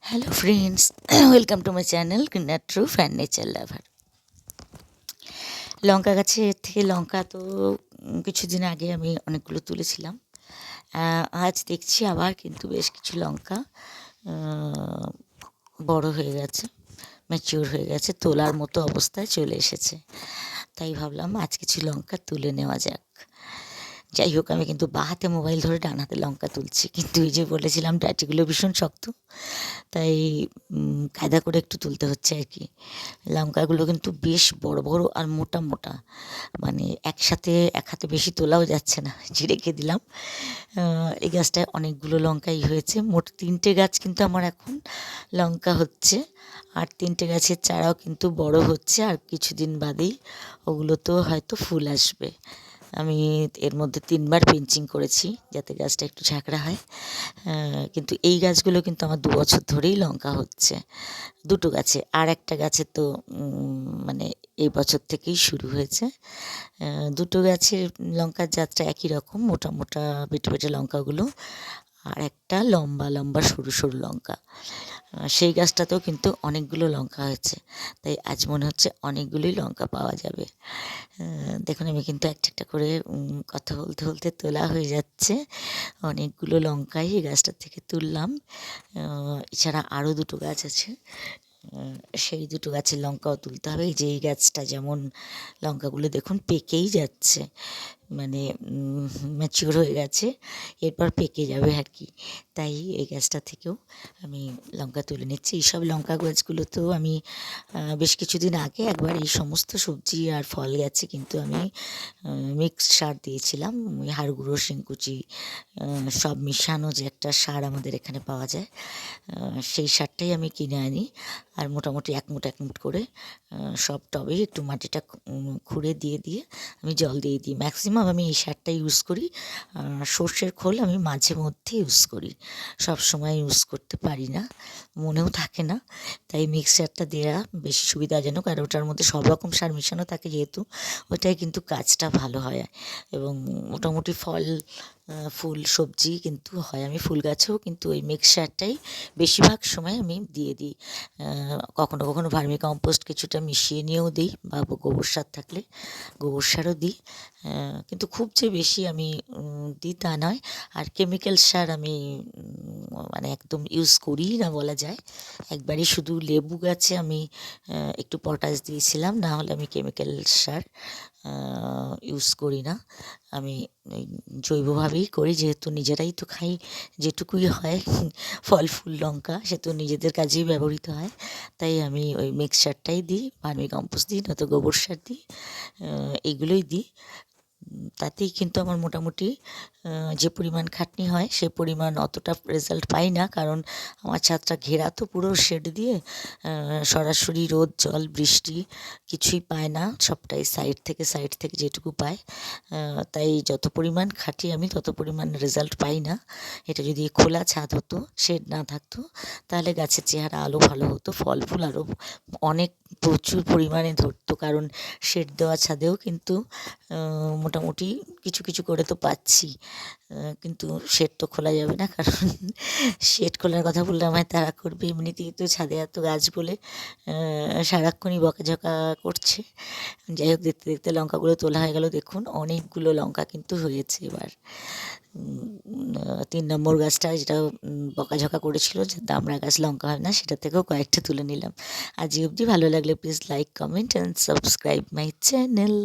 Hello friends, welcome to my channel greener truth and nature lover. লঙ্কা গাছের থেকে লঙ্কা তো কিছুদিন আগে আমি অনেকগুলো তুলেছিলাম। আজ দেখছি আবার কিন্তু বেশ কিছু লঙ্কা বড় হয়ে গেছে, ম্যাচিওর হয়ে গেছে, তোলার মতো অবস্থায় চলে এসেছে। তাই ভাবলাম আজ কিছু লঙ্কা তুলে নেওয়া যাক। যাই হোক, আমি কিন্তু বাঁ হাতে মোবাইল ধরে ডান হাতে লঙ্কা তুলছি, কিন্তু এই যে বলেছিলাম ডাঁটিগুলো ভীষণ শক্ত, তাই কায়দা করে একটু তুলতে হচ্ছে আর কি। লঙ্কাগুলো কিন্তু বেশ বড় বড় আর মোটা মোটা, মানে একসাথে এক হাতে বেশি তোলাও যাচ্ছে না, যে রেখে দিলাম। এই গাছটায় অনেকগুলো লঙ্কাই হয়েছে, মোট 3টে গাছ কিন্তু আমার এখন লঙ্কা হচ্ছে, আর 3টে গাছের চারাও কিন্তু বড় হচ্ছে, আর কিছুদিন বাদেই ওগুলোতেও হয়তো ফুল আসবে। আমি এর মধ্যে 3বার পিঞ্চিং করেছি যাতে গাছটা একটু ঝাঁকড়া হয়। কিন্তু এই গাছগুলো কিন্তু আমার 2 বছর ধরেই লঙ্কা হচ্ছে, দুটো গাছে। আর একটা গাছে তো মানে এই বছর থেকেই শুরু হয়েছে। দুটো গাছের লঙ্কার জাতটা একই রকম, মোটা মোটা বেটে বেটে লঙ্কাগুলো, আর একটা লম্বা লম্বা সরু সরু লঙ্কা। সেই গাছটাতেও কিন্তু অনেকগুলো লঙ্কা হয়েছে, তাই আজ মনে হচ্ছে অনেকগুলোই লঙ্কা পাওয়া যাবে। দেখুন, আমি কিন্তু একটা একটা করে কথা বলতে বলতে তোলা হয়ে যাচ্ছে। অনেকগুলো লঙ্কাই এই গাছটার থেকে তুললাম। এছাড়া আরও দুটো গাছ আছে, সেই দুটো গাছের লঙ্কাও তুলতে হবে। যে এই গাছটা যেমন লঙ্কাগুলো দেখুন পেকেই যাচ্ছে, মানে ম্যাচিওর হয়ে গেছে, এরপর পেকে যাবে আর কি। তাই এই গাছটা থেকেও আমি লঙ্কা তুলে নিচ্ছি। এইসব লঙ্কা গাছগুলোতেও আমি বেশ কিছুদিন আগে একবার এই সমস্ত সবজি আর ফল গাছে কিন্তু আমি মিক্সড সার দিয়েছিলাম। ওই হাড় গুঁড়ো, শিংকুচি সব মিশানো যে একটা সার আমাদের এখানে পাওয়া যায়, সেই সারটাই আমি কিনে আনি, আর মোটামুটি এক মুঠ করে সব টবে একটু মাটিটা খুঁড়ে দিয়ে দিয়ে আমি জল দিয়ে দিই। ম্যাক্সিমাম আমি এই সারটা ইউজ করি। সর্ষের খোল আমি মাঝে মধ্যে ইউজ করি, সব সময় ইউজ করতে পারি না, মনেও থাকে না, তাই মিক্সারটা দেওয়া বেশি সুবিধাজনক। আর ওটার মধ্যে সব রকম সার মেশানো থাকে যেহেতু, ওটাই কিন্তু কাজটা ভালো হয় এবং মোটামুটি ফুল সবজি কিন্তু হয়। আমি ফুল গাছেও কিন্তু ওই মিক্সারটাই বেশিরভাগ সময় আমি দিয়ে দিই। কখনো কখনো ভার্মি কম্পোস্ট কিছুটা মিশিয়ে নিয়েও দিই, বা গোবর সার থাকলে গোবর সারও দিই, কিন্তু খুব যে বেশি আমি দিই তা নয়। আর কেমিক্যাল সার আমি মানে একদম ইউজ করিই না বলা যায়। একবারই শুধু লেবু গাছে আমি একটু পটাশ দিয়েছিলাম, না হলে আমি কেমিক্যাল সার ইউজ করি না। আমি জৈবভাবেই করি, যেহেতু নিজেরাই তো খাই, যেটুকুই হয় ফল ফুল লঙ্কা সে তো নিজেদের কাজেই ব্যবহৃত হয়, তাই আমি ওই মিক্সচারটাই দিই, ভার্মি কম্পোস্ট দিই, নয়তো গোবর সার দিই, এইগুলোই দিই। তাতেই কিন্তু আমার মোটামুটি যে পরিমাণ খাটনি হয় সে পরিমাণ অতটা রেজাল্ট পাই না, কারণ আমার ছাদটা ঘেরা তো পুরো শেড দিয়ে, সরাসরি রোদ জল বৃষ্টি কিছুই পায় না, সবটাই সাইড থেকে যেটুকু পায়। তাই যত পরিমাণ খাটি আমি তত পরিমাণ রেজাল্ট পাই না। এটা যদি খোলা ছাদ হতো, শেড না থাকতো, তাহলে গাছের চেহারা আলো ভালো হতো, ফল ফুল আরও অনেক প্রচুর পরিমাণে ধরতো, কারণ শেড দেওয়া ছাদেও কিন্তু মোটামুটি কিছু কিছু করে তো পাচ্ছি। কিন্তু শেড তো খোলা যাবে না, কারণ শেড খোলার কথা বললে আমায় তাড়া করবে, এমনিতেই তো ছাদে এত গাছ বলে সারাক্ষণই বকাঝকা করছে। যাই হোক, দেখতে দেখতে লঙ্কাগুলো তোলা হয়ে গেল। দেখুন অনেকগুলো লঙ্কা কিন্তু হয়েছে এবার। 3 নম্বর গাছটা যেটা বকাঝকা করেছিল যে দামড়া গাছ লঙ্কা হয় না, সেটা থেকেও কয়েকটা তুলে নিলাম। আজ অবধি ভালো লাগলে please like, comment and subscribe my channel.